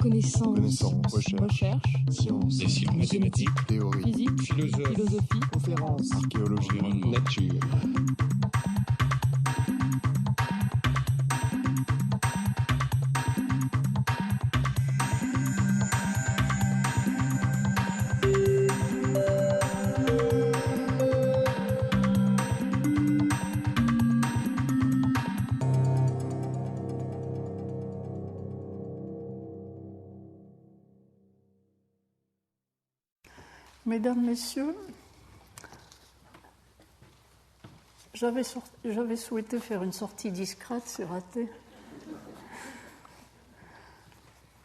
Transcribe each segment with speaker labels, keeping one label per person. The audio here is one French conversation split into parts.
Speaker 1: Connaissance. Recherche.
Speaker 2: Sciences.
Speaker 3: Des sciences. Mathématiques.
Speaker 2: Théorie.
Speaker 1: Physique.
Speaker 3: Philosophie.
Speaker 2: Conférences. Archéologie.
Speaker 3: Nature.
Speaker 4: Mesdames, Messieurs, j'avais souhaité faire une sortie discrète, c'est raté.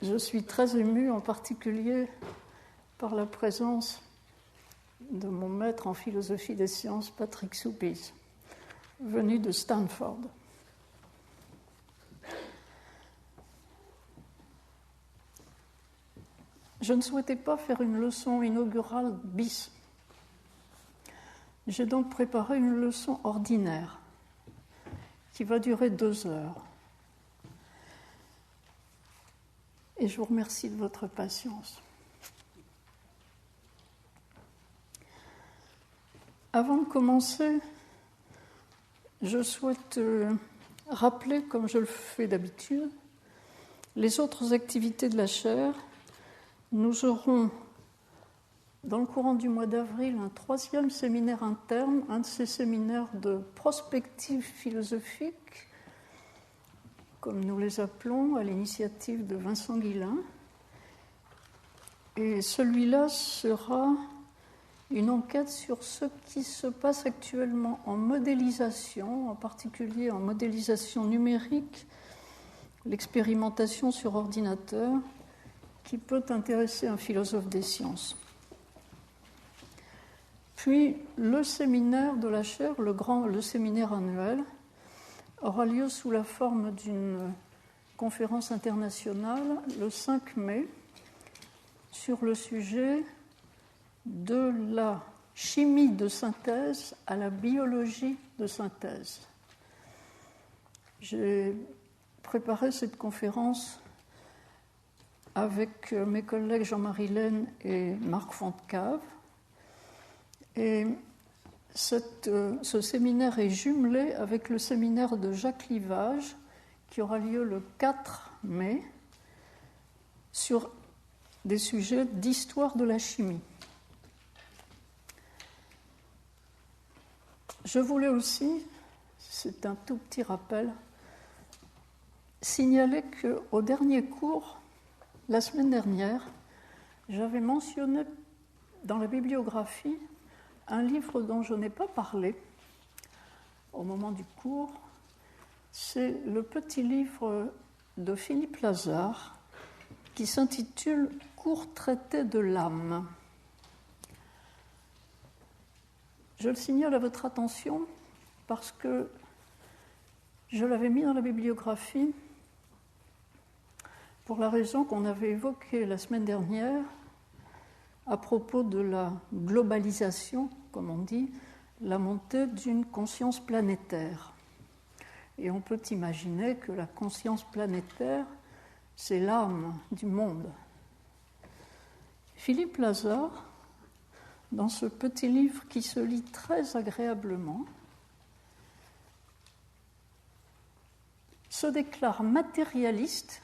Speaker 4: Je suis très émue, en particulier par la présence de mon maître en philosophie des sciences, Patrick Soubise, venu de Stanford. Je ne souhaitais pas faire une leçon inaugurale bis. J'ai donc préparé une leçon ordinaire qui va durer 2 heures. Et je vous remercie de votre patience. Avant de commencer, je souhaite rappeler, comme je le fais d'habitude, les autres activités de la chaire. Nous aurons, dans le courant du mois d'avril, un 3e séminaire interne, un de ces séminaires de prospective philosophique, comme nous les appelons, à l'initiative de Vincent Guillain. Et celui-là sera une enquête sur ce qui se passe actuellement en modélisation, en particulier en modélisation numérique, l'expérimentation sur ordinateur, qui peut intéresser un philosophe des sciences. Puis, le séminaire de la chaire, le séminaire annuel, aura lieu sous la forme d'une conférence internationale le 5 mai sur le sujet de la chimie de synthèse à la biologie de synthèse. J'ai préparé cette conférence avec mes collègues Jean-Marie Laine et Marc Fontcave. Et ce séminaire est jumelé avec le séminaire de Jacques Livage, qui aura lieu le 4 mai, sur des sujets d'histoire de la chimie. Je voulais aussi, c'est un tout petit rappel, signaler qu'au dernier cours, la semaine dernière, j'avais mentionné dans la bibliographie un livre dont je n'ai pas parlé au moment du cours. C'est le petit livre de Philippe Lazare qui s'intitule « Court traité de l'âme ». Je le signale à votre attention parce que je l'avais mis dans la bibliographie pour la raison qu'on avait évoquée la semaine dernière à propos de la globalisation, comme on dit, la montée d'une conscience planétaire. Et on peut imaginer que la conscience planétaire, c'est l'âme du monde. Philippe Lazare, dans ce petit livre qui se lit très agréablement, se déclare matérialiste.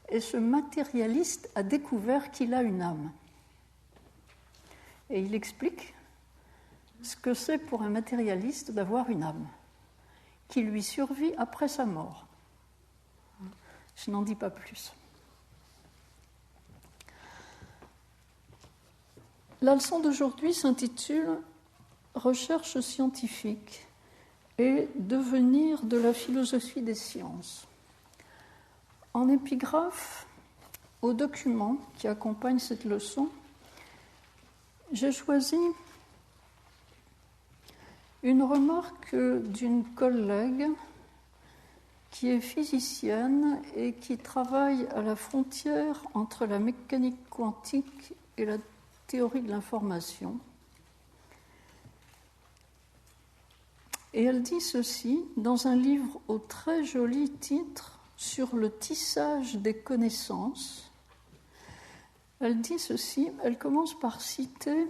Speaker 4: Et ce matérialiste a découvert qu'il a une âme. Et il explique ce que c'est pour un matérialiste d'avoir une âme, qui lui survit après sa mort. Je n'en dis pas plus. La leçon d'aujourd'hui s'intitule « Recherche scientifique et devenir de la philosophie des sciences ». En épigraphe, au document qui accompagne cette leçon, j'ai choisi une remarque d'une collègue qui est physicienne et qui travaille à la frontière entre la mécanique quantique et la théorie de l'information. Et elle dit ceci dans un livre au très joli titre « sur le tissage des connaissances. Elle dit ceci, elle commence par citer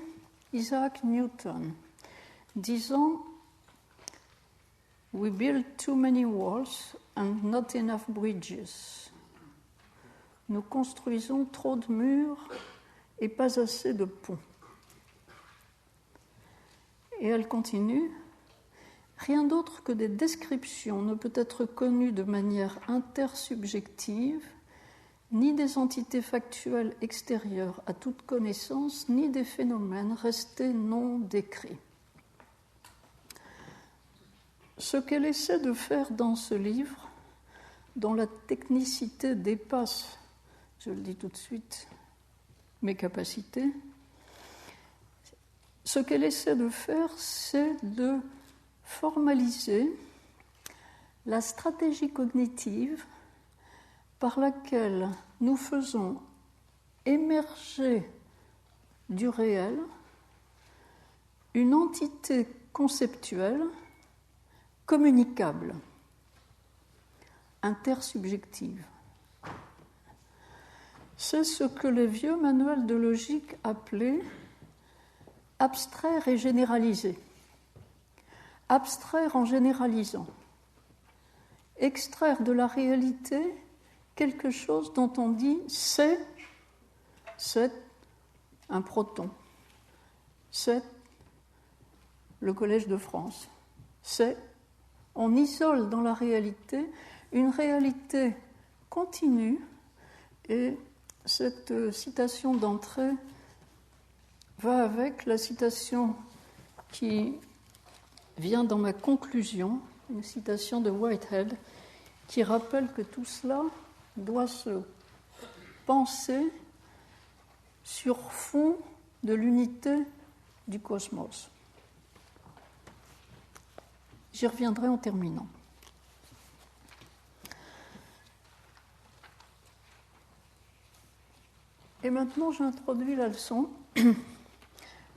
Speaker 4: Isaac Newton, disant « We build too many walls and not enough bridges ». Nous construisons trop de murs et pas assez de ponts. Et elle continue, rien d'autre que des descriptions ne peut être connu de manière intersubjective, ni des entités factuelles extérieures à toute connaissance, ni des phénomènes restés non décrits. Ce qu'elle essaie de faire dans ce livre, dont la technicité dépasse, je le dis tout de suite, mes capacités, ce qu'elle essaie de faire, c'est de formaliser la stratégie cognitive par laquelle nous faisons émerger du réel une entité conceptuelle communicable, intersubjective. C'est ce que les vieux manuels de logique appelaient abstraire et généraliser. Abstraire en généralisant. Extraire de la réalité quelque chose dont on dit c'est un proton, c'est le Collège de France, on isole dans la réalité une réalité continue, et cette citation d'entrée va avec la citation qui vient dans ma conclusion, une citation de Whitehead qui rappelle que tout cela doit se penser sur fond de l'unité du cosmos. J'y reviendrai en terminant. Et maintenant, j'introduis la leçon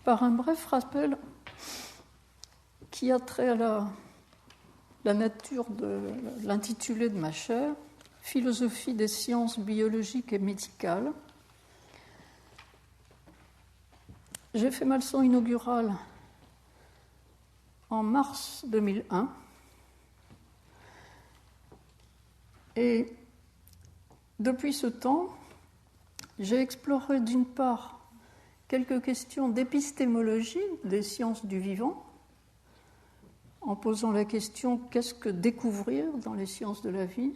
Speaker 4: par un bref rappel qui a trait à la nature de l'intitulé de ma chaire, Philosophie des sciences biologiques et médicales. J'ai fait ma leçon inaugurale en mars 2001 et depuis ce temps, j'ai exploré d'une part quelques questions d'épistémologie des sciences du vivant, en posant la question « qu'est-ce que découvrir dans les sciences de la vie ?»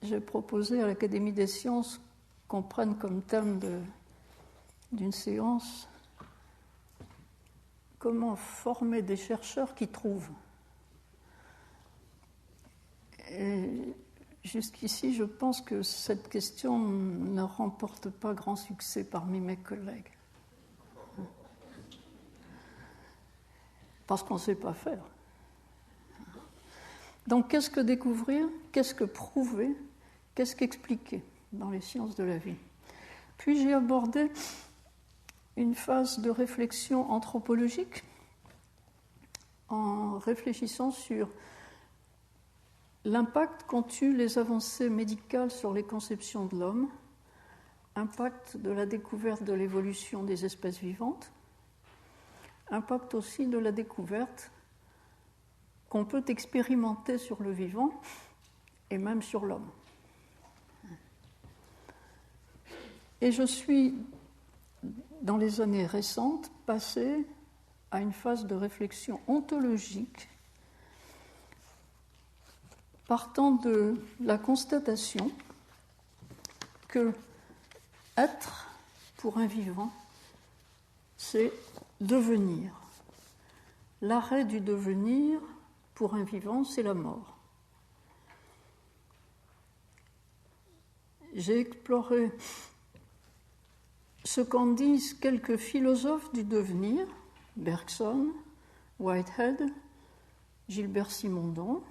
Speaker 4: J'ai proposé à l'Académie des sciences qu'on prenne comme thème d'une séance « Comment former des chercheurs qui trouvent ?» Et jusqu'ici, je pense que cette question ne remporte pas grand succès parmi mes collègues. Parce qu'on ne sait pas faire. Donc, qu'est-ce que découvrir? Qu'est-ce que prouver? Qu'est-ce qu'expliquer dans les sciences de la vie? Puis j'ai abordé une phase de réflexion anthropologique en réfléchissant sur l'impact qu'ont eu les avancées médicales sur les conceptions de l'homme, impact de la découverte de l'évolution des espèces vivantes, impact aussi de la découverte qu'on peut expérimenter sur le vivant et même sur l'homme. Et je suis, dans les années récentes, passée à une phase de réflexion ontologique partant de la constatation que être pour un vivant, c'est devenir. L'arrêt du devenir pour un vivant, c'est la mort. J'ai exploré ce qu'en disent quelques philosophes du devenir, Bergson, Whitehead, Gilbert Simondon.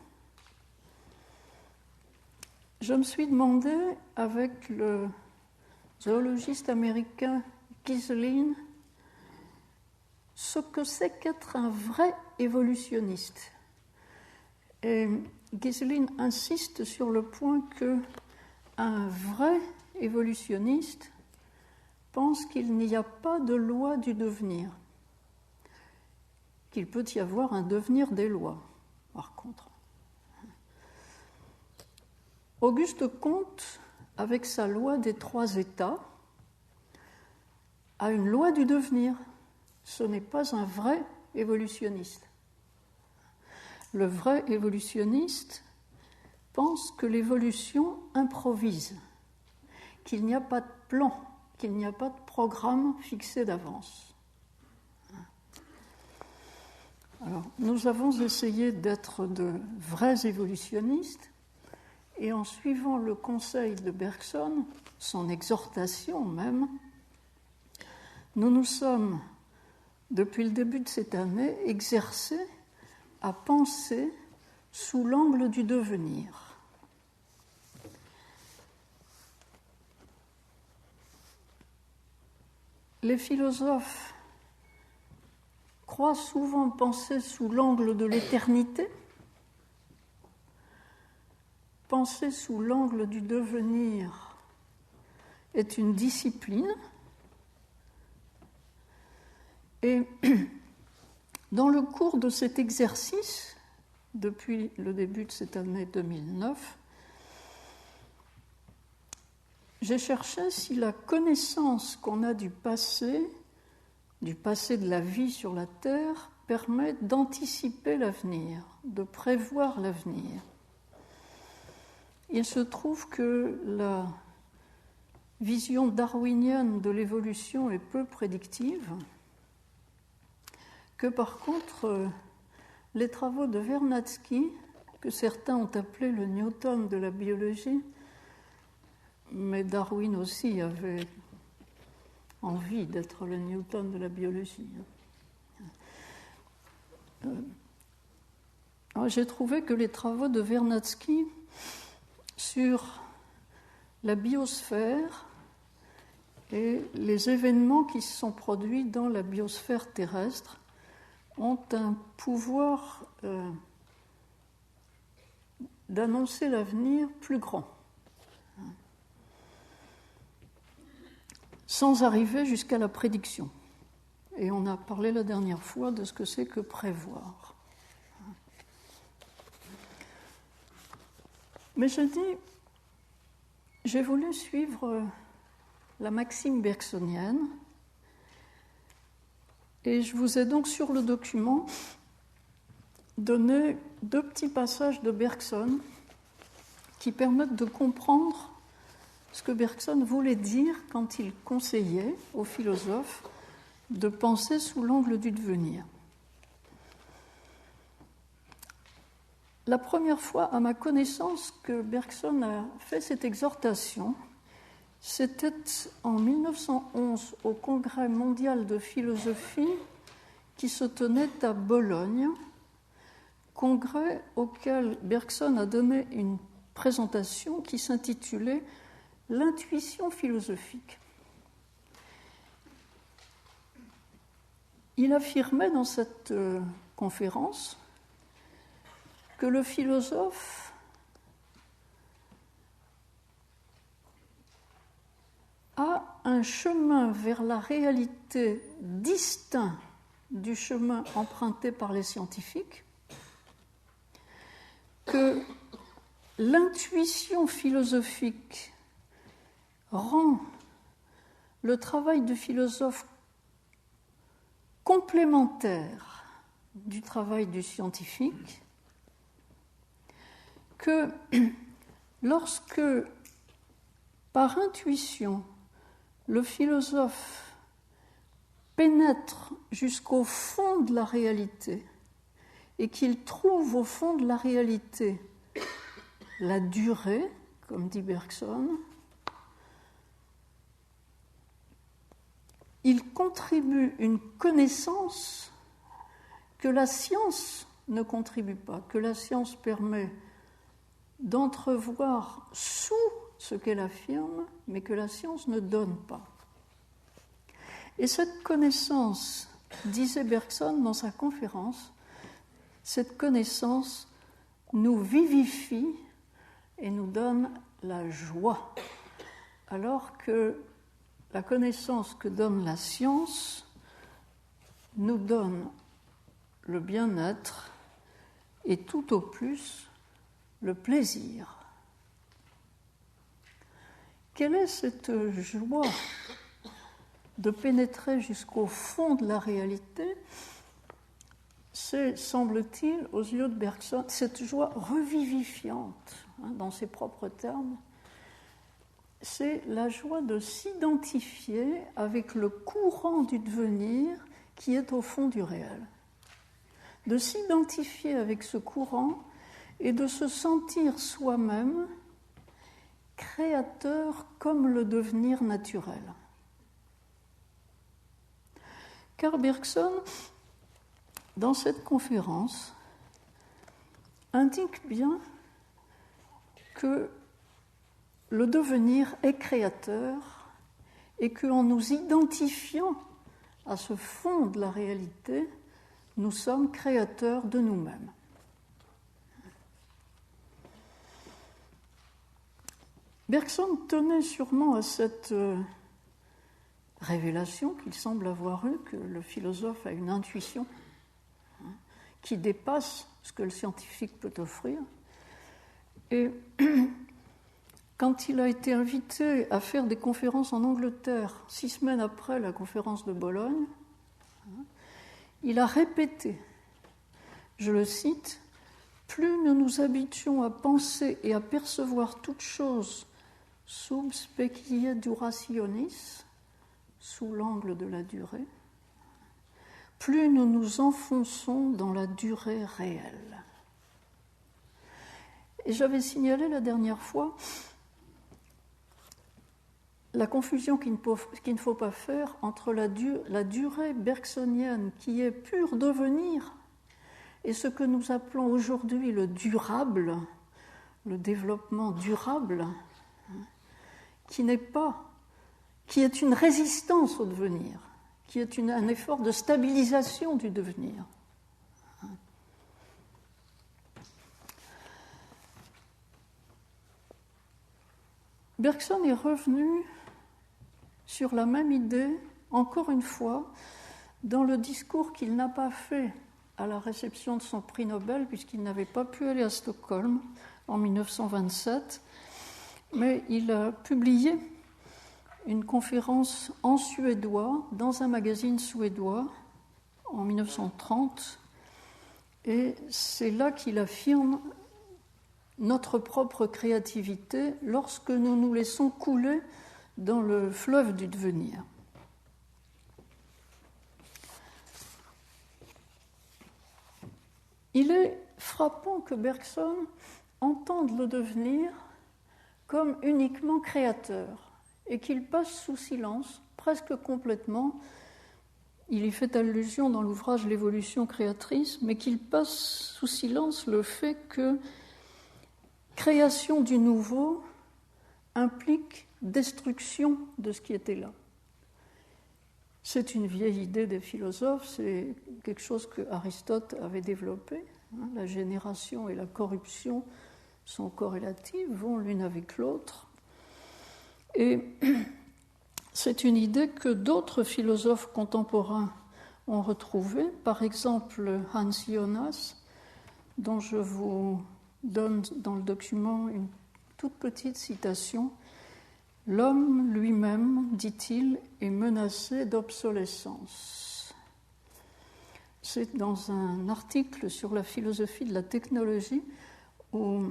Speaker 4: Je me suis demandé, avec le zoologiste américain Giselin, ce que c'est qu'être un vrai évolutionniste. Et Gezelin insiste sur le point qu'un vrai évolutionniste pense qu'il n'y a pas de loi du devenir, qu'il peut y avoir un devenir des lois, par contre. Auguste Comte, avec sa loi des 3 états, a une loi du devenir. Ce n'est pas un vrai évolutionniste. Le vrai évolutionniste pense que l'évolution improvise, qu'il n'y a pas de plan, qu'il n'y a pas de programme fixé d'avance. Alors, nous avons essayé d'être de vrais évolutionnistes et en suivant le conseil de Bergson, son exhortation même, nous nous sommes, depuis le début de cette année, exercés à penser sous l'angle du devenir. Les philosophes croient souvent penser sous l'angle de l'éternité. Penser sous l'angle du devenir est une discipline. Et dans le cours de cet exercice, depuis le début de cette année 2009, j'ai cherché si la connaissance qu'on a du passé de la vie sur la Terre, permet d'anticiper l'avenir, de prévoir l'avenir. Il se trouve que la vision darwinienne de l'évolution est peu prédictive, que par contre, les travaux de Vernadsky, que certains ont appelé le Newton de la biologie, mais Darwin aussi avait envie d'être le Newton de la biologie. Alors, j'ai trouvé que les travaux de Vernadsky sur la biosphère et les événements qui se sont produits dans la biosphère terrestre ont un pouvoir d'annoncer l'avenir plus grand, sans arriver jusqu'à la prédiction. Et on a parlé la dernière fois de ce que c'est que prévoir. Mais j'ai voulu suivre la maxime bergsonienne, et je vous ai donc sur le document donné 2 petits passages de Bergson qui permettent de comprendre ce que Bergson voulait dire quand il conseillait aux philosophes de penser sous l'angle du devenir. La première fois, à ma connaissance, que Bergson a fait cette exhortation, c'était en 1911 au Congrès mondial de philosophie qui se tenait à Bologne, congrès auquel Bergson a donné une présentation qui s'intitulait « L'intuition philosophique ». Il affirmait dans cette conférence que le philosophe a un chemin vers la réalité distinct du chemin emprunté par les scientifiques, que l'intuition philosophique rend le travail du philosophe complémentaire du travail du scientifique, que lorsque, par intuition, le philosophe pénètre jusqu'au fond de la réalité et qu'il trouve au fond de la réalité la durée, comme dit Bergson, il contribue une connaissance que la science ne contribue pas, que la science permet d'entrevoir sous ce qu'elle affirme, mais que la science ne donne pas. Et cette connaissance, disait Bergson dans sa conférence, cette connaissance nous vivifie et nous donne la joie, alors que la connaissance que donne la science nous donne le bien-être et tout au plus le plaisir. Quelle est cette joie de pénétrer jusqu'au fond de la réalité? C'est, semble-t-il, aux yeux de Bergson, cette joie revivifiante, dans ses propres termes, c'est la joie de s'identifier avec le courant du devenir qui est au fond du réel. De s'identifier avec ce courant et de se sentir soi-même créateur comme le devenir naturel. Car Bergson, dans cette conférence, indique bien que le devenir est créateur et qu'en nous identifiant à ce fond de la réalité, nous sommes créateurs de nous-mêmes. Bergson tenait sûrement à cette révélation qu'il semble avoir eue, que le philosophe a une intuition qui dépasse ce que le scientifique peut offrir. Et quand il a été invité à faire des conférences en Angleterre, 6 semaines après la conférence de Bologne, il a répété, je le cite, « Plus nous nous habituons à penser et à percevoir toute chose sub specie durationis, sous l'angle de la durée, plus nous nous enfonçons dans la durée réelle. » Et j'avais signalé la dernière fois la confusion qu'il ne faut pas faire entre la durée bergsonienne qui est pur devenir et ce que nous appelons aujourd'hui le durable, le développement durable, qui est une résistance au devenir, qui est un effort de stabilisation du devenir. Bergson est revenu sur la même idée, encore une fois, dans le discours qu'il n'a pas fait à la réception de son prix Nobel, puisqu'il n'avait pas pu aller à Stockholm en 1927, mais il a publié une conférence en suédois dans un magazine suédois en 1930, et c'est là qu'il affirme notre propre créativité lorsque nous nous laissons couler dans le fleuve du devenir. Il est frappant que Bergson entende le devenir comme uniquement créateur et qu'il passe sous silence, presque complètement, il y fait allusion dans l'ouvrage L'évolution créatrice, mais qu'il passe sous silence le fait que création du nouveau implique destruction de ce qui était là. C'est une vieille idée des philosophes, c'est quelque chose que Aristote avait développé. La génération et la corruption sont corrélatives, vont l'une avec l'autre. Et c'est une idée que d'autres philosophes contemporains ont retrouvée. Par exemple, Hans Jonas, dont je vous donne dans le document une toute petite citation. « L'homme lui-même, dit-il, est menacé d'obsolescence. » C'est dans un article sur la philosophie de la technologie où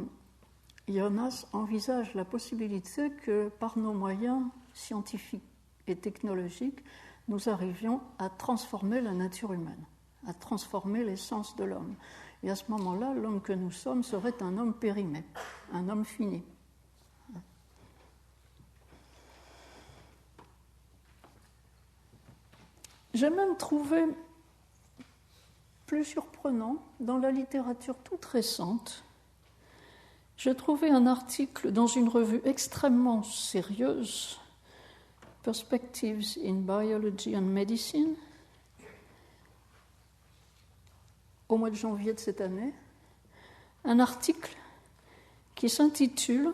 Speaker 4: Jonas envisage la possibilité que par nos moyens scientifiques et technologiques, nous arrivions à transformer la nature humaine, à transformer l'essence de l'homme. Et à ce moment-là, l'homme que nous sommes serait un homme périmé, un homme fini. J'ai même trouvé plus surprenant, dans la littérature toute récente, j'ai trouvé un article dans une revue extrêmement sérieuse, Perspectives in Biology and Medicine, au mois de janvier de cette année, un article qui s'intitule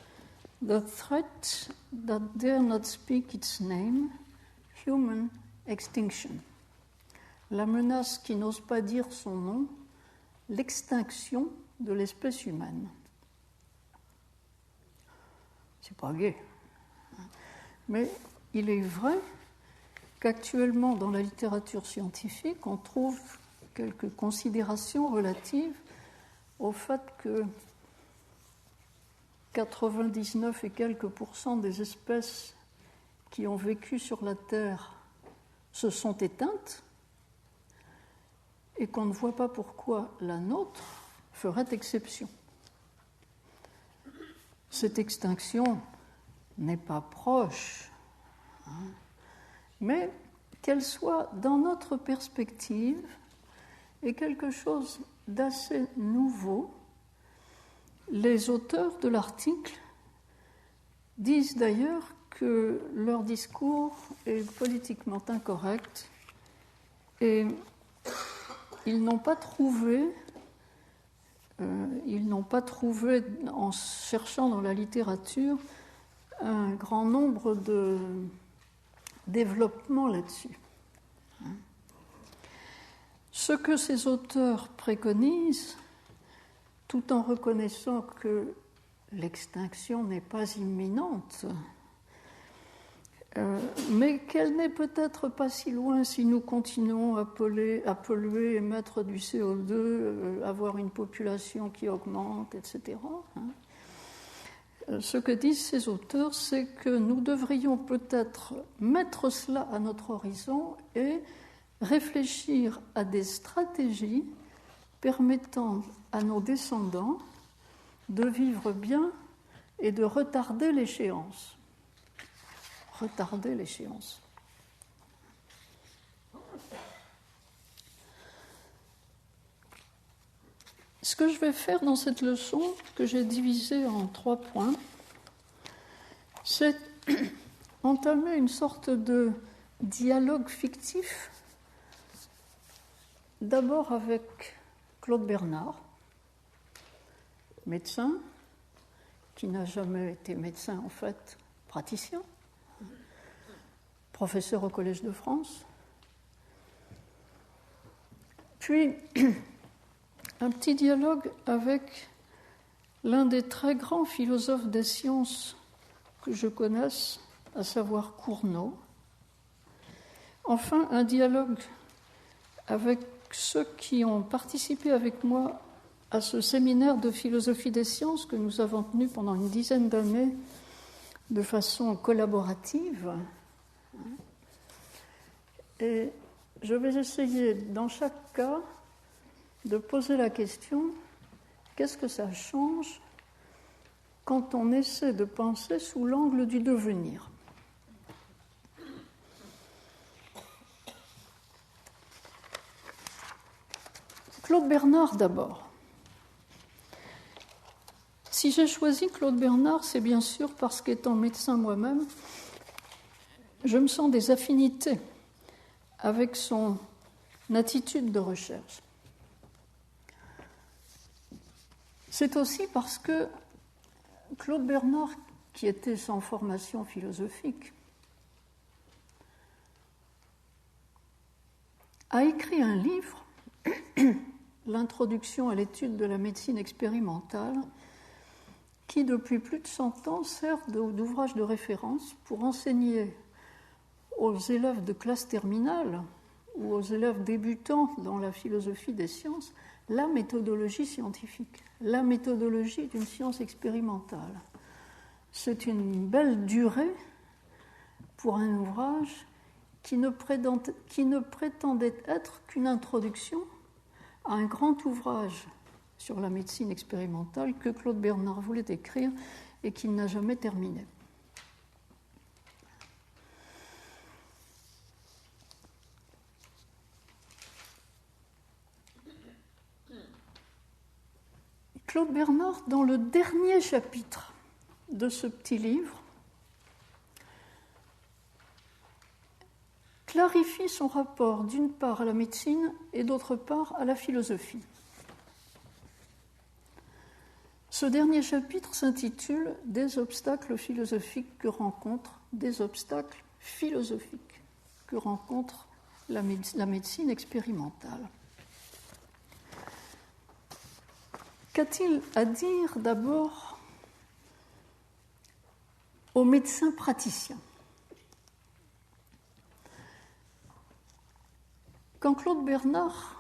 Speaker 4: « The threat that dare not speak its name, human extinction ». La menace qui n'ose pas dire son nom, l'extinction de l'espèce humaine. C'est pas gai. Mais il est vrai qu'actuellement, dans la littérature scientifique, on trouve quelques considérations relatives au fait que 99 et quelques % des espèces qui ont vécu sur la Terre se sont éteintes et qu'on ne voit pas pourquoi la nôtre ferait exception. Cette extinction n'est pas proche, mais qu'elle soit dans notre perspective est quelque chose d'assez nouveau. Les auteurs de l'article disent d'ailleurs que leur discours est politiquement incorrect et ils n'ont pas trouvé, en cherchant dans la littérature, un grand nombre de développements là-dessus. Ce que ces auteurs préconisent, tout en reconnaissant que l'extinction n'est pas imminente, mais qu'elle n'est peut-être pas si loin si nous continuons à polluer, émettre du CO2, avoir une population qui augmente, etc. Ce que disent ces auteurs, c'est que nous devrions peut-être mettre cela à notre horizon et réfléchir à des stratégies permettant à nos descendants de vivre bien et de retarder l'échéance. Ce que je vais faire dans cette leçon, que j'ai divisée en 3 points, c'est entamer une sorte de dialogue fictif, d'abord avec Claude Bernard, médecin, qui n'a jamais été médecin en fait, praticien, professeur au Collège de France, puis un petit dialogue avec l'un des très grands philosophes des sciences que je connaisse, à savoir Cournot. Enfin, un dialogue avec ceux qui ont participé avec moi à ce séminaire de philosophie des sciences que nous avons tenu pendant une dizaine d'années de façon collaborative. Et je vais essayer, dans chaque cas, de poser la question, qu'est-ce que ça change quand on essaie de penser sous l'angle du devenir ? Claude Bernard d'abord. Si j'ai choisi Claude Bernard, c'est bien sûr parce qu'étant médecin moi-même, je me sens des affinités avec son attitude de recherche. C'est aussi parce que Claude Bernard, qui était sans formation philosophique, a écrit un livre, L'introduction à l'étude de la médecine expérimentale, qui depuis plus de 100 ans sert d'ouvrage de référence pour enseigner aux élèves de classe terminale ou aux élèves débutants dans la philosophie des sciences la méthodologie scientifique, la méthodologie d'une science expérimentale. C'est une belle durée pour un ouvrage qui ne prétendait être qu'une introduction à un grand ouvrage sur la médecine expérimentale que Claude Bernard voulait écrire et qu'il n'a jamais terminé. Claude Bernard, dans le dernier chapitre de ce petit livre, clarifie son rapport d'une part à la médecine et d'autre part à la philosophie. Ce dernier chapitre s'intitule « Des obstacles philosophiques que rencontre la médecine expérimentale ». Qu'a-t-il à dire d'abord aux médecins praticiens ? Quand Claude Bernard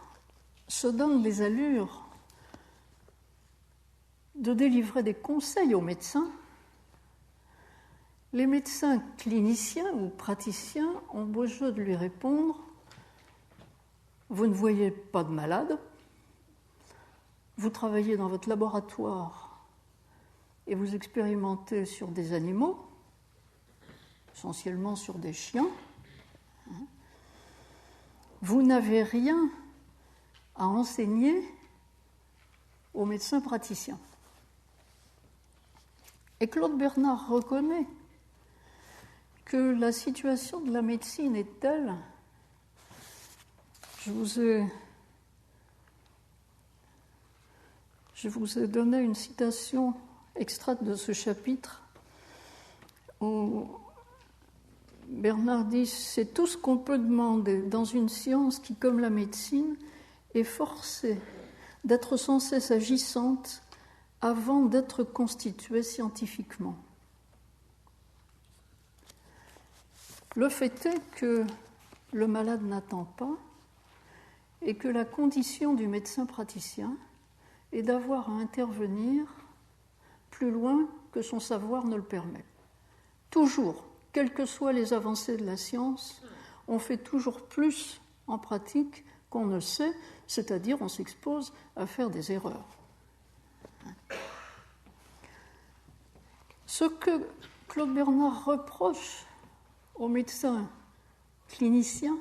Speaker 4: se donne les allures de délivrer des conseils aux médecins, les médecins cliniciens ou praticiens ont beau jeu de lui répondre « Vous ne voyez pas de malade, vous travaillez dans votre laboratoire et vous expérimentez sur des animaux, essentiellement sur des chiens. Vous n'avez rien à enseigner aux médecins praticiens. » Et Claude Bernard reconnaît que la situation de la médecine est telle. Je vous ai donné une citation extraite de ce chapitre où Bernard dit « C'est tout ce qu'on peut demander dans une science qui, comme la médecine, est forcée d'être sans cesse agissante avant d'être constituée scientifiquement. » Le fait est que le malade n'attend pas et que la condition du médecin praticien est d'avoir à intervenir plus loin que son savoir ne le permet. Toujours, quelles que soient les avancées de la science, on fait toujours plus en pratique qu'on ne sait, c'est-à-dire on s'expose à faire des erreurs. Ce que Claude Bernard reproche aux médecins cliniciens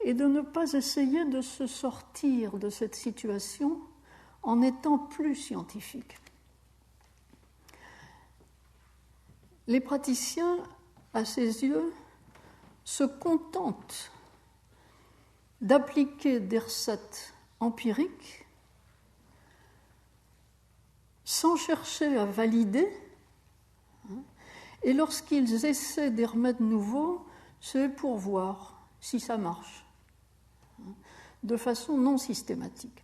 Speaker 4: est de ne pas essayer de se sortir de cette situation en étant plus scientifiques. Les praticiens, à ses yeux, se contentent d'appliquer des recettes empiriques sans chercher à valider, et lorsqu'ils essaient des remèdes nouveaux, c'est pour voir si ça marche, de façon non systématique.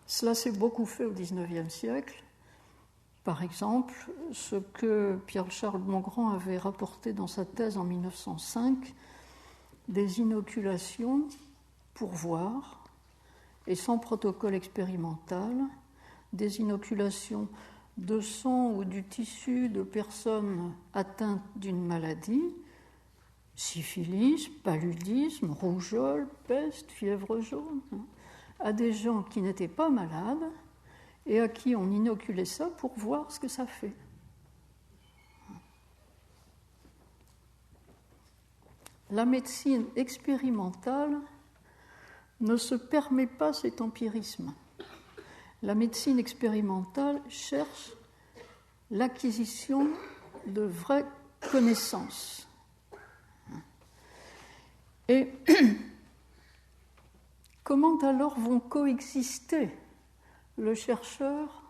Speaker 4: Cela s'est beaucoup fait au XIXe siècle. Par exemple, ce que Pierre-Charles Bongrand avait rapporté dans sa thèse en 1905, des inoculations pour voir, et sans protocole expérimental, des inoculations de sang ou du tissu de personnes atteintes d'une maladie, syphilis, paludisme, rougeole, peste, fièvre jaune, à des gens qui n'étaient pas malades et à qui on inoculait ça pour voir ce que ça fait. La médecine expérimentale ne se permet pas cet empirisme. La médecine expérimentale cherche l'acquisition de vraies connaissances. Et comment alors vont coexister le chercheur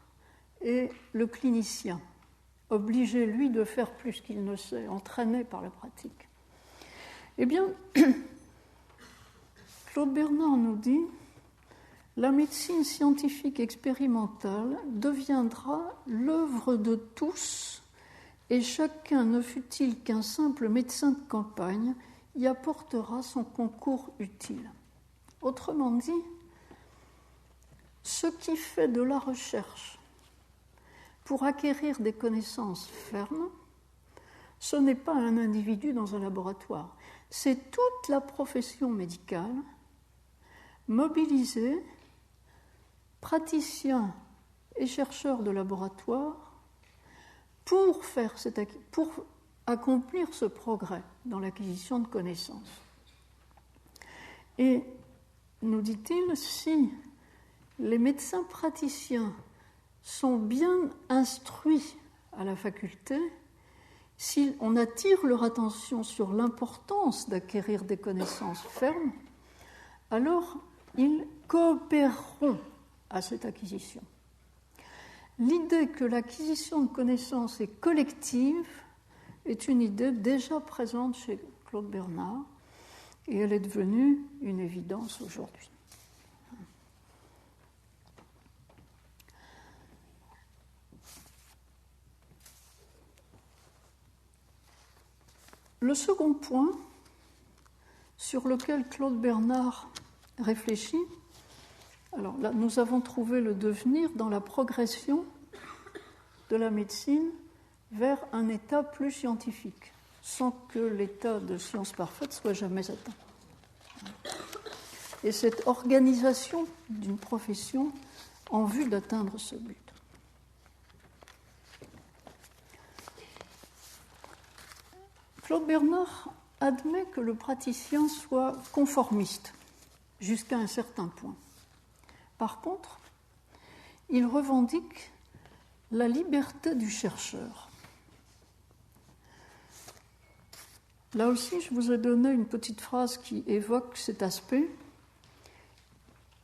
Speaker 4: et le clinicien, obligé, lui, de faire plus qu'il ne sait, entraîné par la pratique? Eh bien, Claude Bernard nous dit « La médecine scientifique expérimentale deviendra l'œuvre de tous et chacun, ne fût-il qu'un simple médecin de campagne, y apportera son concours utile. » Autrement dit, ce qui fait de la recherche pour acquérir des connaissances fermes, ce n'est pas un individu dans un laboratoire, c'est toute la profession médicale mobilisée, praticiens et chercheurs de laboratoire, pour accomplir ce progrès dans l'acquisition de connaissances. Et, nous dit-il, si les médecins praticiens sont bien instruits à la faculté, si on attire leur attention sur l'importance d'acquérir des connaissances fermes, alors ils coopéreront à cette acquisition. L'idée que l'acquisition de connaissances est collective est une idée déjà présente chez Claude Bernard et elle est devenue une évidence aujourd'hui. Le second point sur lequel Claude Bernard réfléchit, alors là, nous avons trouvé le devenir dans la progression de la médecine vers un état plus scientifique, sans que l'état de science parfaite soit jamais atteint. Et cette organisation d'une profession en vue d'atteindre ce but. Claude Bernard admet que le praticien soit conformiste jusqu'à un certain point. Par contre, il revendique la liberté du chercheur. Là aussi, je vous ai donné une petite phrase qui évoque cet aspect.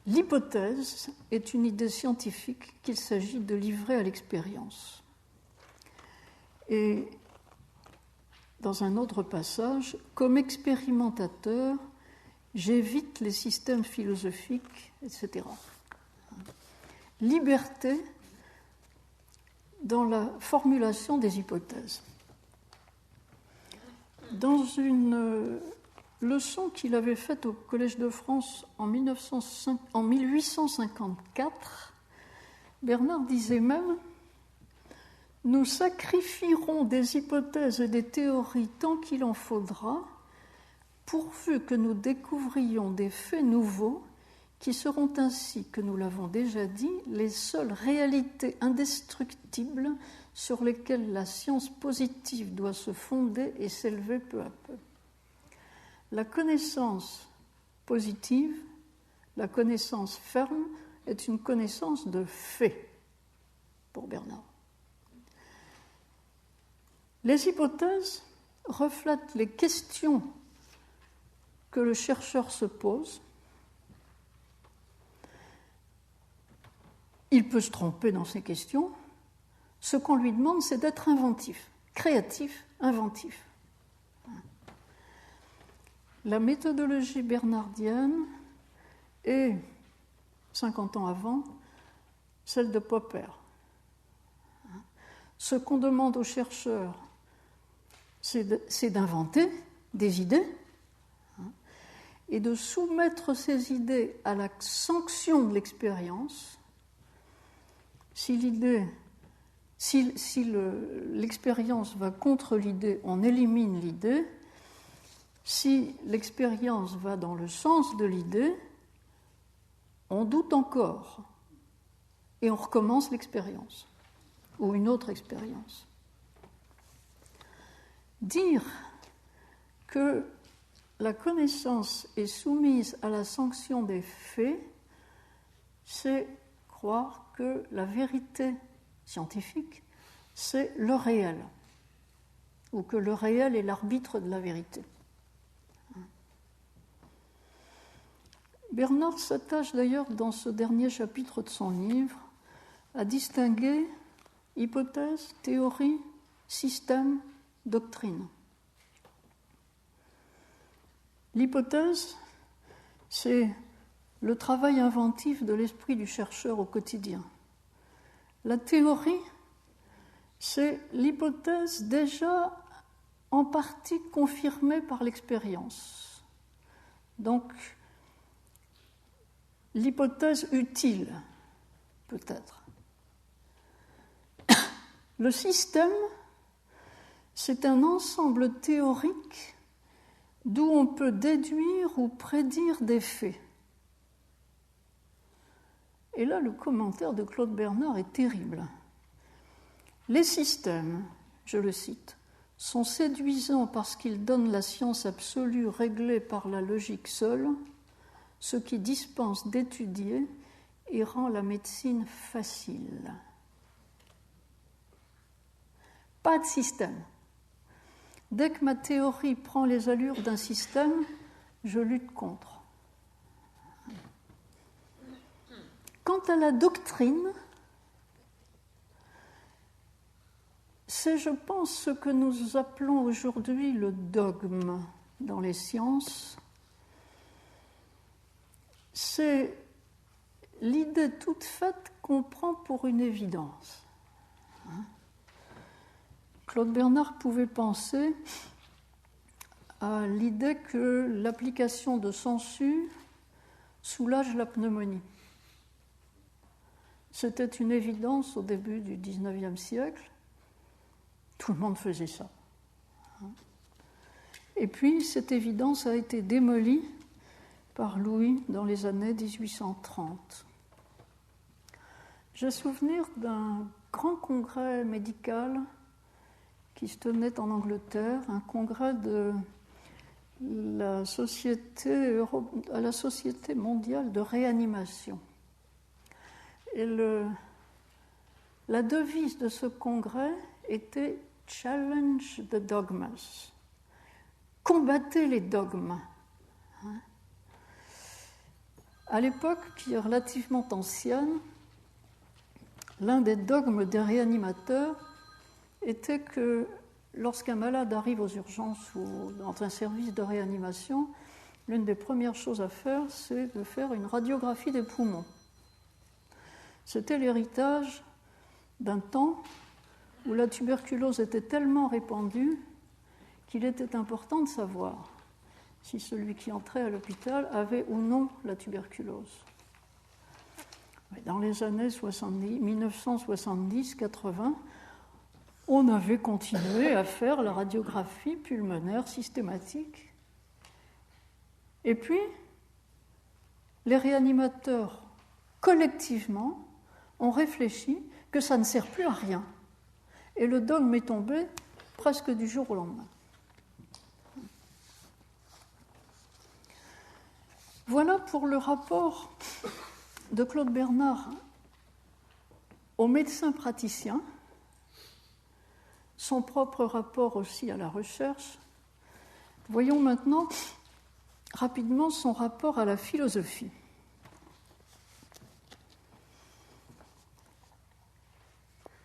Speaker 4: L'hypothèse est une idée scientifique qu'il s'agit de livrer à l'expérience. Et dans un autre passage, comme expérimentateur, j'évite les systèmes philosophiques, etc. Liberté dans la formulation des hypothèses. Dans une leçon qu'il avait faite au Collège de France en 1854, Bernard disait même « Nous sacrifierons des hypothèses et des théories tant qu'il en faudra, pourvu que nous découvrions des faits nouveaux qui seront ainsi, que nous l'avons déjà dit, les seules réalités indestructibles sur lesquelles la science positive doit se fonder et s'élever peu à peu. La connaissance positive, la connaissance ferme, est une connaissance de fait, pour Bernard. Les hypothèses reflètent les questions que le chercheur se pose. Il peut se tromper dans ses questions. Ce qu'on lui demande, c'est d'être inventif, créatif, inventif. La méthodologie bernardienne est, 50 ans avant, celle de Popper. Ce qu'on demande aux chercheurs, c'est d'inventer des idées et de soumettre ces idées à la sanction de l'expérience. Si l'expérience va contre l'idée, on élimine l'idée. Si l'expérience va dans le sens de l'idée, on doute encore et on recommence l'expérience ou une autre expérience. Dire que la connaissance est soumise à la sanction des faits, c'est croire que la vérité scientifique, c'est le réel, ou que le réel est l'arbitre de la vérité. Bernard s'attache d'ailleurs dans ce dernier chapitre de son livre à distinguer hypothèse, théorie, système, doctrine. L'hypothèse, c'est le travail inventif de l'esprit du chercheur au quotidien. La théorie, c'est l'hypothèse déjà en partie confirmée par l'expérience. Donc, l'hypothèse utile, peut-être. Le système, c'est un ensemble théorique d'où on peut déduire ou prédire des faits. Et là, le commentaire de Claude Bernard est terrible. Les systèmes, je le cite, sont séduisants parce qu'ils donnent la science absolue réglée par la logique seule, ce qui dispense d'étudier et rend la médecine facile. Pas de système. Dès que ma théorie prend les allures d'un système, je lutte contre. Quand à la doctrine, c'est, je pense, ce que nous appelons aujourd'hui le dogme dans les sciences. C'est l'idée toute faite qu'on prend pour une évidence. Claude Bernard pouvait penser à l'idée que l'application de sangsues soulage la pneumonie. C'était une évidence au début du XIXe siècle. Tout le monde faisait ça. Et puis, cette évidence a été démolie par Louis dans les années 1830. J'ai souvenir d'un grand congrès médical qui se tenait en Angleterre, un congrès de la Société mondiale de réanimation. Et la devise de ce congrès était « Challenge the dogmas », combattez les dogmes. À l'époque, qui est relativement ancienne, l'un des dogmes des réanimateurs était que lorsqu'un malade arrive aux urgences ou dans un service de réanimation, l'une des premières choses à faire, c'est de faire une radiographie des poumons. C'était l'héritage d'un temps où la tuberculose était tellement répandue qu'il était important de savoir si celui qui entrait à l'hôpital avait ou non la tuberculose. Dans les années 1970-80, on avait continué à faire la radiographie pulmonaire systématique. Et puis, les réanimateurs, collectivement, ont réfléchi que ça ne sert plus à rien. Et le dogme est tombé presque du jour au lendemain. Voilà pour le rapport de Claude Bernard aux médecins praticiens, son propre rapport aussi à la recherche. Voyons maintenant rapidement son rapport à la philosophie.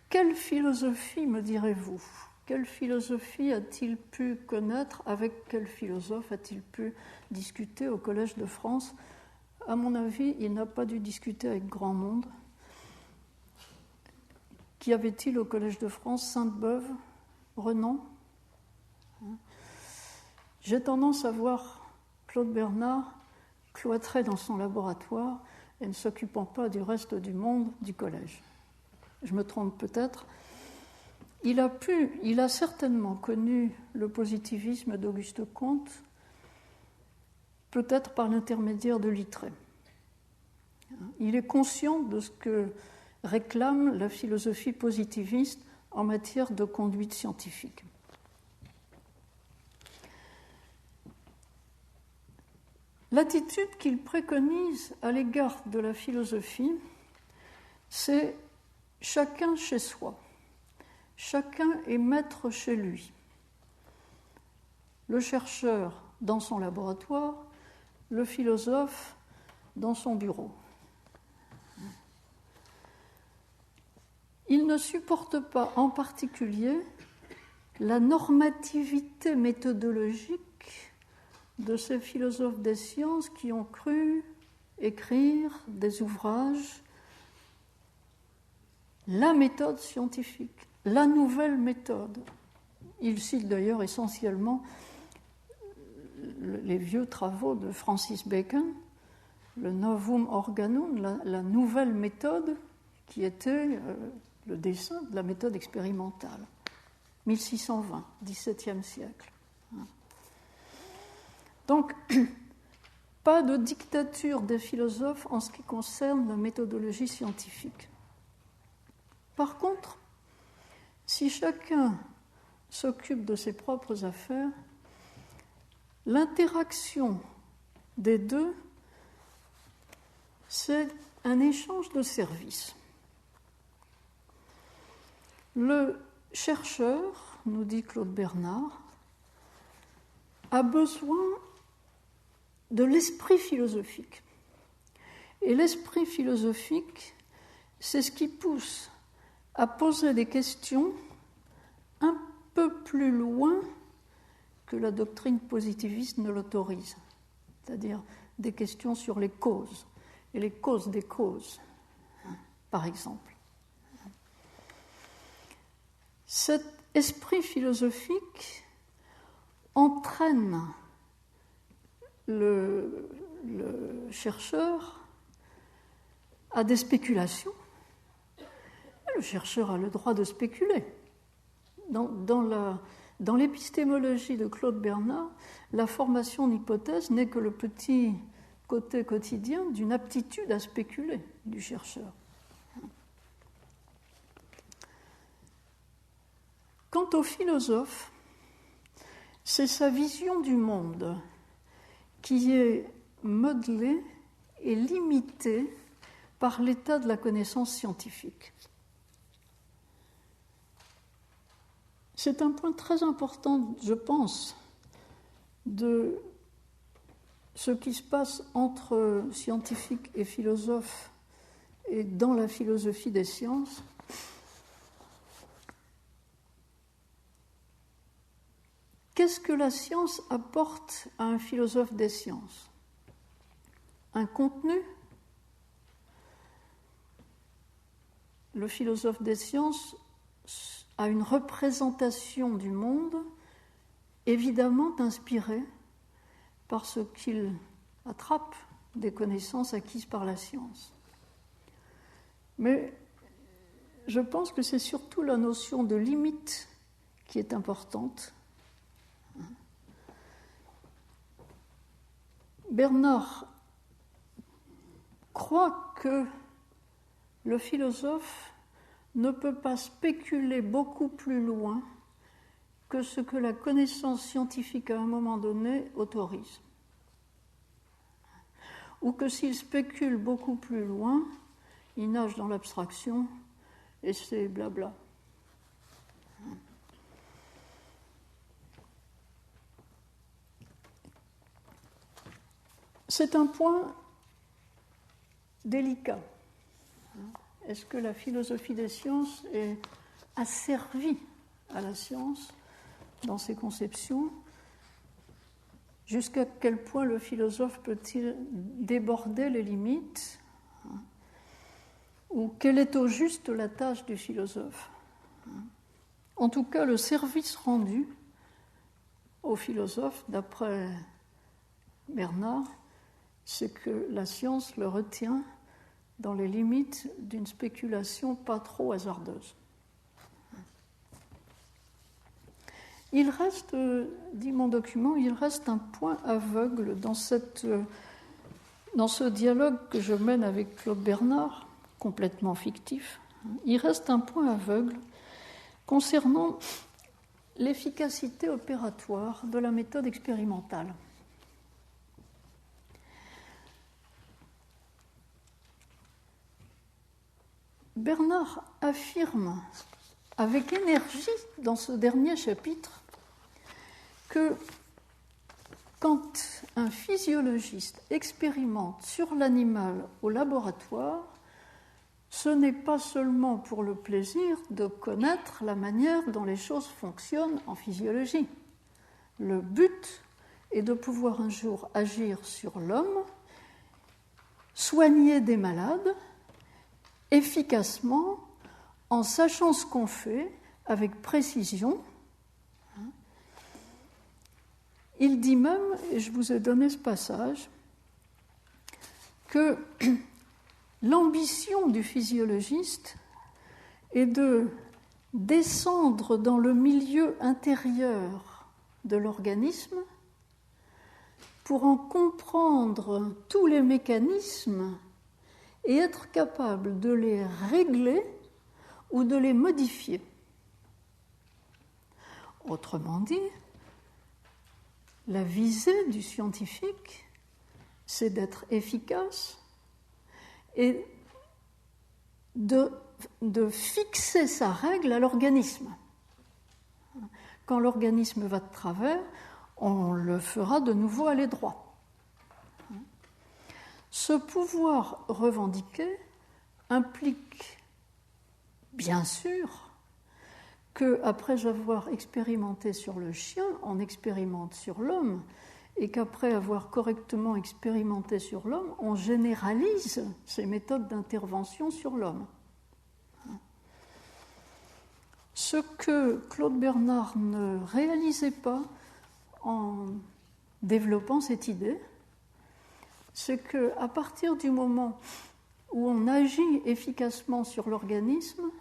Speaker 4: Quelle philosophie, me direz-vous ? Quelle philosophie a-t-il pu connaître ? Avec quel philosophe a-t-il pu discuter au Collège de France ? À mon avis, il n'a pas dû discuter avec grand monde. Qu'y avait-il au Collège de France ? Sainte-Beuve, Renan ? J'ai tendance à voir Claude Bernard cloîtré dans son laboratoire et ne s'occupant pas du reste du monde du collège. Je me trompe peut-être. Il a certainement connu le positivisme d'Auguste Comte, peut-être par l'intermédiaire de Littré. Il est conscient de ce que réclame la philosophie positiviste en matière de conduite scientifique. L'attitude qu'il préconise à l'égard de la philosophie, c'est chacun chez soi. Chacun est maître chez lui. Le chercheur dans son laboratoire, le philosophe dans son bureau. Il ne supporte pas en particulier la normativité méthodologique de ces philosophes des sciences qui ont cru écrire des ouvrages, la méthode scientifique, la nouvelle méthode. Il cite d'ailleurs essentiellement les vieux travaux de Francis Bacon, le Novum Organum, la nouvelle méthode qui était le dessin de la méthode expérimentale. 1620, XVIIe siècle. Donc, pas de dictature des philosophes en ce qui concerne la méthodologie scientifique. Par contre, si chacun s'occupe de ses propres affaires, l'interaction des deux, c'est un échange de services. Le chercheur, nous dit Claude Bernard, a besoin de l'esprit philosophique. Et l'esprit philosophique, c'est ce qui pousse à poser des questions un peu plus loin que la doctrine positiviste ne l'autorise, c'est-à-dire des questions sur les causes, et les causes des causes, par exemple. Cet esprit philosophique entraîne le chercheur à des spéculations. Le chercheur a le droit de spéculer. Dans l'épistémologie de Claude Bernard, la formation d'hypothèses n'est que le petit côté quotidien d'une aptitude à spéculer du chercheur. Quant au philosophe, c'est sa vision du monde qui est modelée et limitée par l'état de la connaissance scientifique. C'est un point très important, je pense, de ce qui se passe entre scientifiques et philosophes et dans la philosophie des sciences. Qu'est-ce que la science apporte à un philosophe des sciences? Un contenu? Le philosophe des sciences a une représentation du monde évidemment inspirée par ce qu'il attrape des connaissances acquises par la science. Mais je pense que c'est surtout la notion de limite qui est importante. Bernard croit que le philosophe ne peut pas spéculer beaucoup plus loin que ce que la connaissance scientifique à un moment donné autorise. Ou que s'il spécule beaucoup plus loin, il nage dans l'abstraction et c'est blabla. C'est un point délicat. Est-ce que la philosophie des sciences est asservie à la science dans ses conceptions? Jusqu'à quel point le philosophe peut-il déborder les limites? Ou quelle est au juste la tâche du philosophe? En tout cas, le service rendu au philosophe, d'après Bernard, c'est que la science le retient dans les limites d'une spéculation pas trop hasardeuse. Il reste, dit mon document, il reste un point aveugle dans ce dialogue que je mène avec Claude Bernard, complètement fictif. Il reste un point aveugle concernant l'efficacité opératoire de la méthode expérimentale. Bernard affirme avec énergie dans ce dernier chapitre que quand un physiologiste expérimente sur l'animal au laboratoire, ce n'est pas seulement pour le plaisir de connaître la manière dont les choses fonctionnent en physiologie. Le but est de pouvoir un jour agir sur l'homme, soigner des malades efficacement en sachant ce qu'on fait avec précision. Il dit même, et je vous ai donné ce passage, que l'ambition du physiologiste est de descendre dans le milieu intérieur de l'organisme pour en comprendre tous les mécanismes et être capable de les régler ou de les modifier. Autrement dit, la visée du scientifique, c'est d'être efficace et de fixer sa règle à l'organisme. Quand l'organisme va de travers, on le fera de nouveau aller droit. Ce pouvoir revendiqué implique, bien sûr, qu'après avoir expérimenté sur le chien, on expérimente sur l'homme, et qu'après avoir correctement expérimenté sur l'homme, on généralise ces méthodes d'intervention sur l'homme. Ce que Claude Bernard ne réalisait pas en développant cette idée, c'est qu'à partir du moment où on agit efficacement sur l'organisme,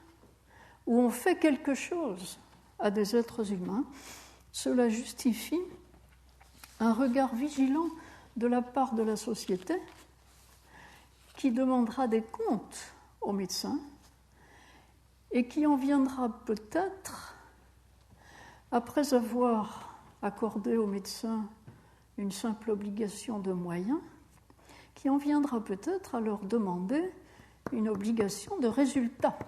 Speaker 4: où on fait quelque chose à des êtres humains, cela justifie un regard vigilant de la part de la société qui demandera des comptes aux médecins et qui en viendra peut-être, après avoir accordé aux médecins une simple obligation de moyens, qui en viendra peut-être à leur demander une obligation de résultat.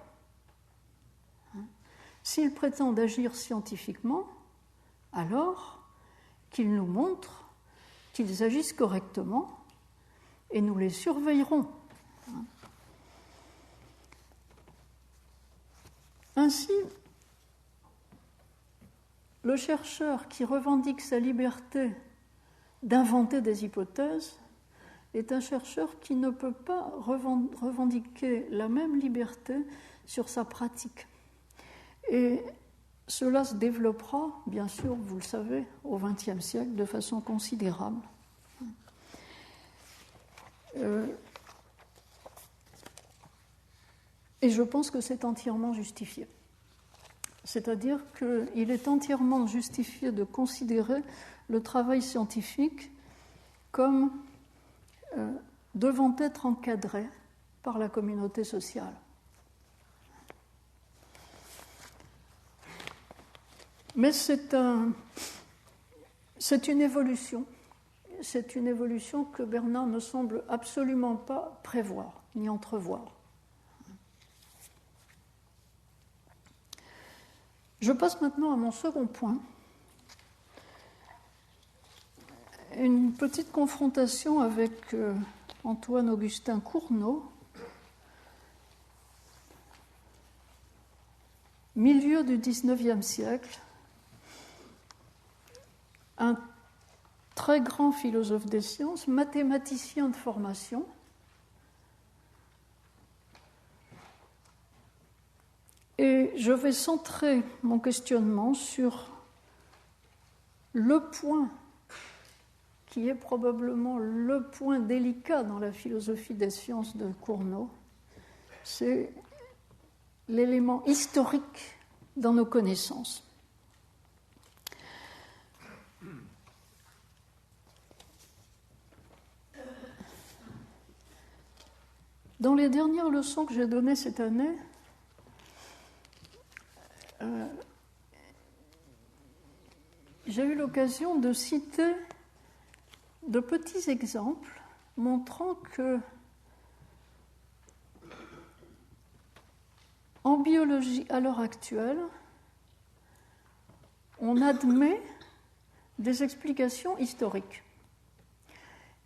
Speaker 4: S'ils prétendent agir scientifiquement, alors qu'ils nous montrent qu'ils agissent correctement et nous les surveillerons. Ainsi, le chercheur qui revendique sa liberté d'inventer des hypothèses est un chercheur qui ne peut pas revendiquer la même liberté sur sa pratique. Et cela se développera, bien sûr, vous le savez, au XXe siècle de façon considérable. Et je pense que c'est entièrement justifié. C'est-à-dire qu'il est entièrement justifié de considérer le travail scientifique comme devant être encadré par la communauté sociale. Mais c'est une évolution. C'est une évolution que Bernard ne semble absolument pas prévoir, ni entrevoir. Je passe maintenant à mon second point. Une petite confrontation avec Antoine-Augustin Cournot, milieu du XIXe siècle, un très grand philosophe des sciences, mathématicien de formation, et je vais centrer mon questionnement sur le point qui est probablement le point délicat dans la philosophie des sciences de Cournot, c'est l'élément historique dans nos connaissances. Dans les dernières leçons que j'ai données cette année, j'ai eu l'occasion de citer de petits exemples montrant que en biologie à l'heure actuelle, on admet des explications historiques.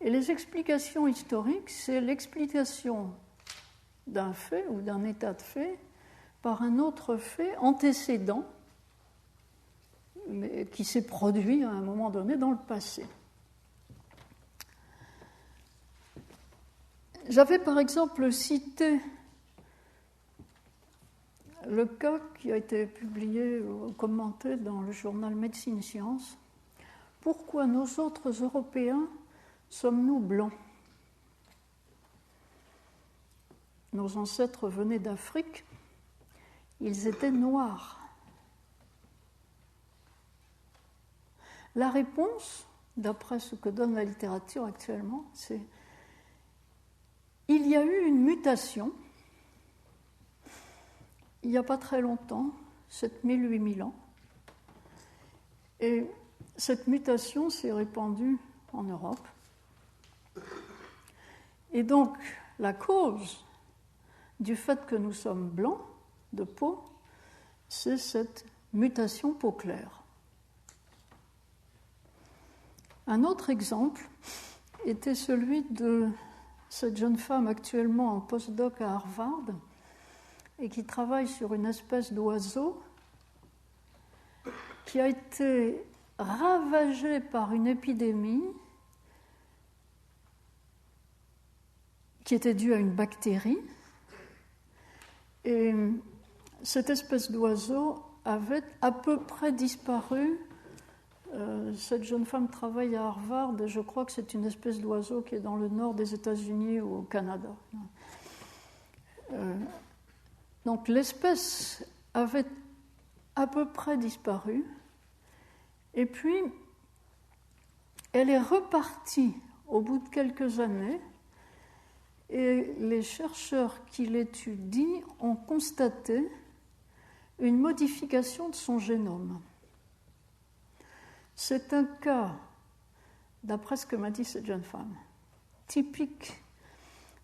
Speaker 4: Et les explications historiques, c'est l'explication d'un fait ou d'un état de fait par un autre fait antécédent, mais qui s'est produit à un moment donné dans le passé. J'avais par exemple cité le cas qui a été publié ou commenté dans le journal Médecine Sciences. Pourquoi nous autres Européens sommes-nous blancs ? Nos ancêtres venaient d'Afrique, ils étaient noirs. La réponse, d'après ce que donne la littérature actuellement, c'est il y a eu une mutation, il n'y a pas très longtemps, 7000, 8000 ans, et cette mutation s'est répandue en Europe. Et donc, la cause du fait que nous sommes blancs de peau, c'est cette mutation peau claire. Un autre exemple était celui de cette jeune femme actuellement en postdoc à Harvard et qui travaille sur une espèce d'oiseau qui a été ravagé par une épidémie qui était due à une bactérie. Et cette espèce d'oiseau avait à peu près disparu. Cette jeune femme travaille à Harvard et je crois que c'est une espèce d'oiseau qui est dans le nord des États-Unis ou au Canada. Donc l'espèce avait à peu près disparu et puis elle est repartie au bout de quelques années et les chercheurs qui l'étudient ont constaté une modification de son génome. C'est un cas, d'après ce que m'a dit cette jeune femme, typique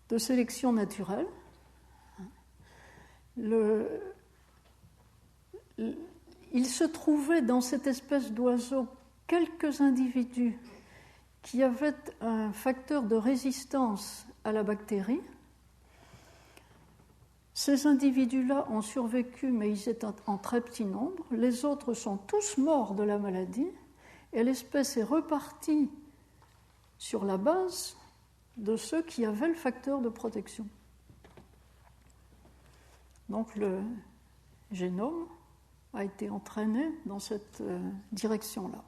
Speaker 4: de sélection naturelle. Il se trouvait dans cette espèce d'oiseau quelques individus qui avaient un facteur de résistance à la bactérie. Ces individus-là ont survécu, mais ils étaient en très petit nombre. Les autres sont tous morts de la maladie et l'espèce est repartie sur la base de ceux qui avaient le facteur de protection. Donc le génome a été entraîné dans cette direction-là.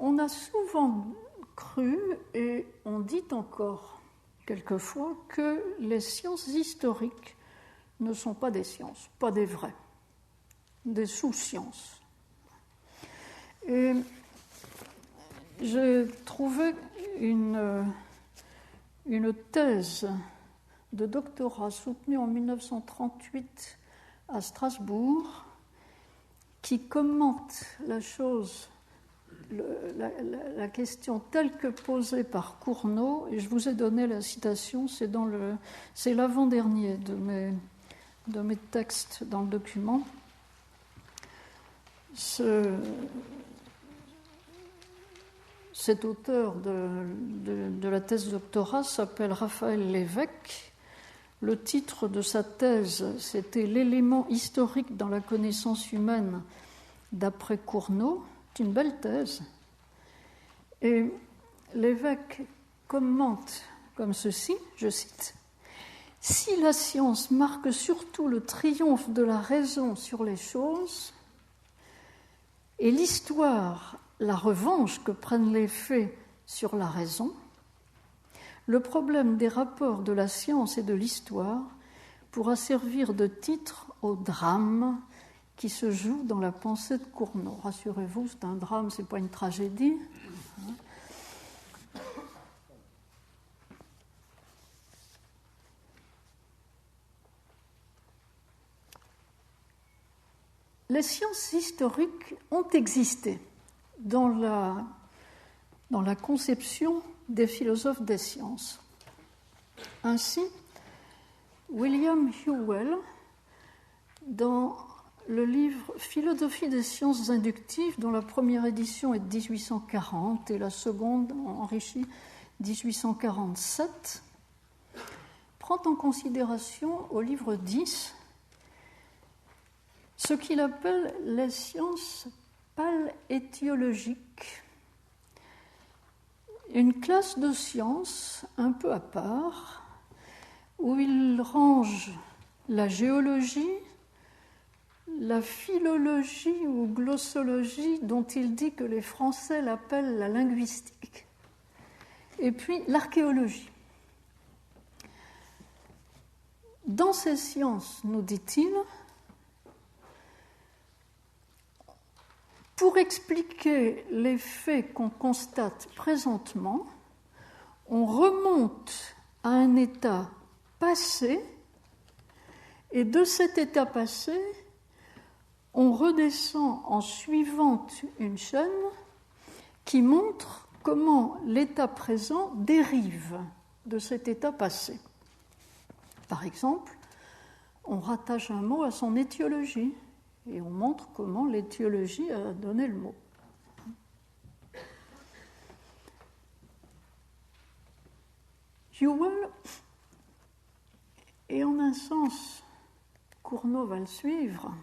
Speaker 4: On a souvent cru, et on dit encore quelquefois, que les sciences historiques ne sont pas des sciences, pas des vraies, des sous-sciences. Et j'ai trouvé une thèse de doctorat soutenue en 1938 à Strasbourg qui commente la chose, la question telle que posée par Cournot, et je vous ai donné la citation, c'est l'avant-dernier de mes textes dans le document. Cet auteur de la thèse de doctorat s'appelle Raphaël Lévesque. Le titre de sa thèse, c'était « L'élément historique dans la connaissance humaine d'après Cournot ». C'est une belle thèse. Et Lévesque commente comme ceci, je cite, « Si la science marque surtout le triomphe de la raison sur les choses, et l'histoire la revanche que prennent les faits sur la raison, le problème des rapports de la science et de l'histoire pourra servir de titre au drame qui se joue dans la pensée de Cournot. » Rassurez-vous, c'est un drame, ce n'est pas une tragédie. Les sciences historiques ont existé dans la conception des philosophes des sciences. Ainsi, William Whewell, dans le livre « Philosophie des sciences inductives », dont la première édition est de 1840 et la seconde, enrichie, 1847, prend en considération au livre 10 ce qu'il appelle les sciences palétiologiques, une classe de sciences un peu à part où il range la géologie, la philologie ou glossologie dont il dit que les Français l'appellent la linguistique, et puis l'archéologie. Dans ces sciences, nous dit-il, pour expliquer les faits qu'on constate présentement, on remonte à un état passé et de cet état passé, on redescend en suivant une chaîne qui montre comment l'état présent dérive de cet état passé. Par exemple, on rattache un mot à son étiologie et on montre comment l'étiologie a donné le mot. sens, Cournot va le suivre.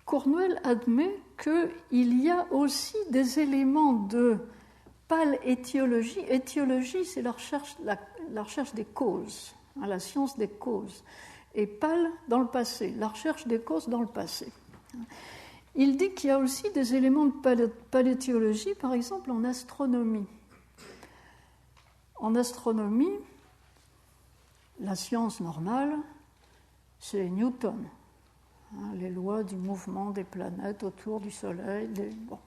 Speaker 4: Cournot admet qu'il y a aussi des éléments de palétiologie. Étiologie, c'est la recherche des causes, la science des causes. Et pal, dans le passé, la recherche des causes dans le passé. Il dit qu'il y a aussi des éléments de palétiologie, par exemple en astronomie. En astronomie, la science normale, c'est Newton. Les lois du mouvement des planètes autour du Soleil. Bon.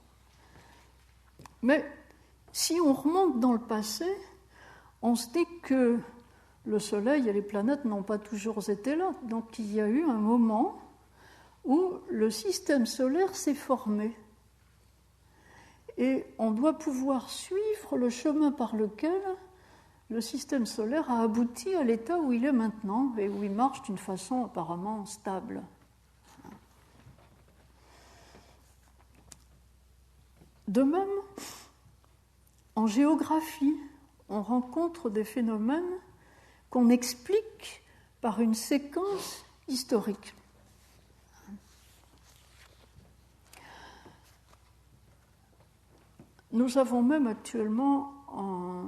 Speaker 4: Mais si on remonte dans le passé, on se dit que le Soleil et les planètes n'ont pas toujours été là. Donc il y a eu un moment où le système solaire s'est formé. Et on doit pouvoir suivre le chemin par lequel le système solaire a abouti à l'état où il est maintenant et où il marche d'une façon apparemment stable. De même, en géographie, on rencontre des phénomènes qu'on explique par une séquence historique. Nous avons même actuellement en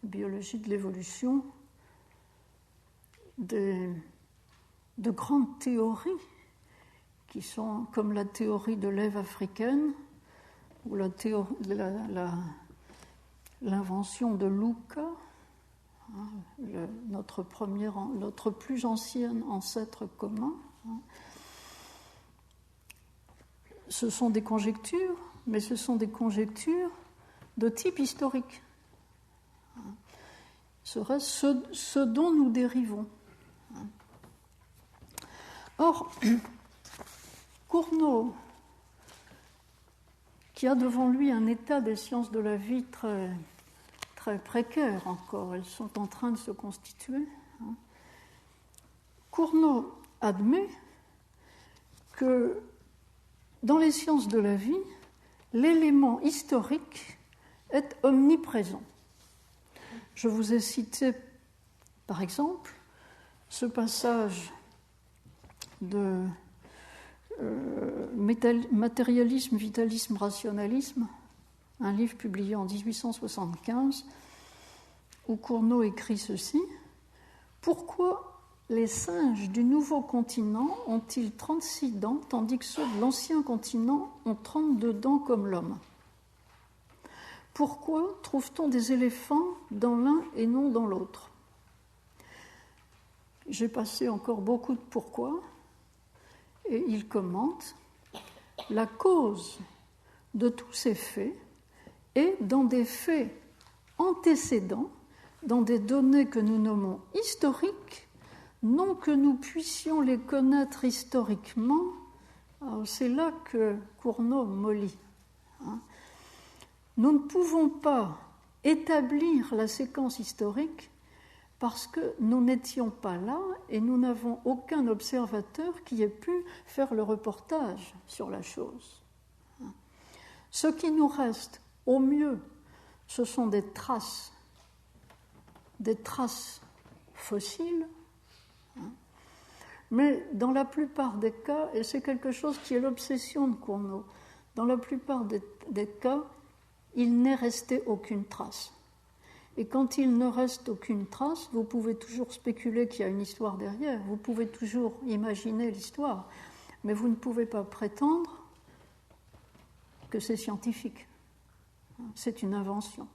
Speaker 4: biologie de l'évolution de grandes théories qui sont comme la théorie de l'Ève africaine ou l'invention de Luca, notre plus ancien ancêtre commun. Ce sont des conjectures, mais ce sont des conjectures de type historique. Serait-ce ce dont nous dérivons. Or, Cournot, qui a devant lui un état des sciences de la vie très, très précaire encore, elles sont en train de se constituer. Cournot admet que dans les sciences de la vie, l'élément historique est omniprésent. Je vous ai cité, par exemple, ce passage de Matérialisme, vitalisme, rationalisme, un livre publié en 1875, où Cournot écrit ceci: « Pourquoi les singes du nouveau continent ont-ils 36 dents, tandis que ceux de l'ancien continent ont 32 dents comme l'homme ? Pourquoi trouve-t-on des éléphants dans l'un et non dans l'autre ? » J'ai passé encore beaucoup de pourquoi, et il commente: « La cause de tous ces faits est dans des faits antécédents, dans des données que nous nommons historiques, non que nous puissions les connaître historiquement. » Alors c'est là que Cournot mollit. Nous ne pouvons pas établir la séquence historique parce que nous n'étions pas là et nous n'avons aucun observateur qui ait pu faire le reportage sur la chose. Ce qui nous reste, au mieux, ce sont des traces fossiles, mais dans la plupart des cas, et c'est quelque chose qui est l'obsession de Cournot, dans la plupart des cas, il n'est resté aucune trace. Et quand il ne reste aucune trace, vous pouvez toujours spéculer qu'il y a une histoire derrière, vous pouvez toujours imaginer l'histoire, mais vous ne pouvez pas prétendre que c'est scientifique. C'est une invention.